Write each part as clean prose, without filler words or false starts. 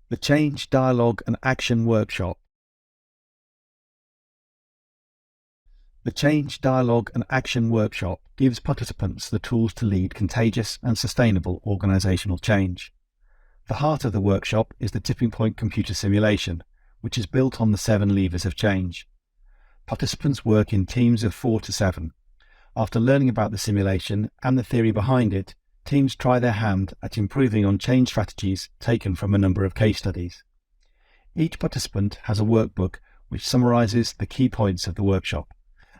The Change, Dialogue and Action Workshop. The Change, Dialogue and Action Workshop gives participants the tools to lead contagious and sustainable organisational change. The heart of the workshop is the Tipping Point computer simulation, which is built on the 7 levers of change. Participants work in teams of 4 to 7. After learning about the simulation and the theory behind it, teams try their hand at improving on change strategies taken from a number of case studies. Each participant has a workbook which summarises the key points of the workshop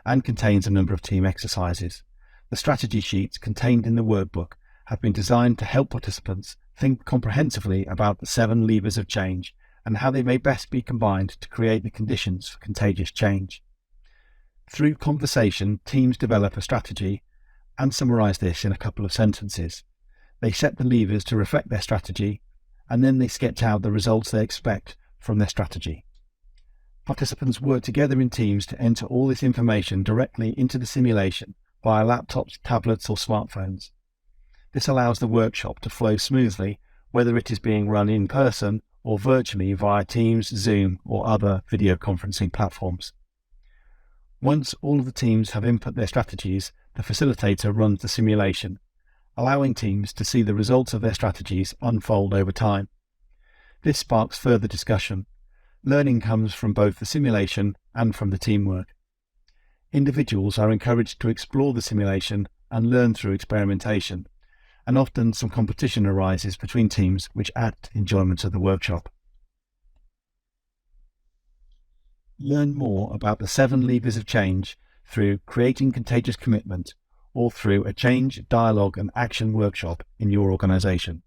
and contains a number of team exercises. The strategy sheets contained in the workbook have been designed to help participants think comprehensively about the 7 levers of change and how they may best be combined to create the conditions for contagious change. Through conversation, teams develop a strategy and summarise this in a couple of sentences. They set the levers to reflect their strategy, and then they sketch out the results they expect from their strategy. Participants work together in teams to enter all this information directly into the simulation via laptops, tablets or smartphones. This allows the workshop to flow smoothly, whether it is being run in person or virtually via Teams, Zoom or other video conferencing platforms. Once all of the teams have input their strategies, the facilitator runs the simulation, allowing teams to see the results of their strategies unfold over time. This sparks further discussion. Learning comes from both the simulation and from the teamwork. Individuals are encouraged to explore the simulation and learn through experimentation, and often some competition arises between teams which add to enjoyment of the workshop. Learn more about the 7 levers of change through Creating Contagious Commitment or through a Change, Dialogue and Action Workshop in your organisation.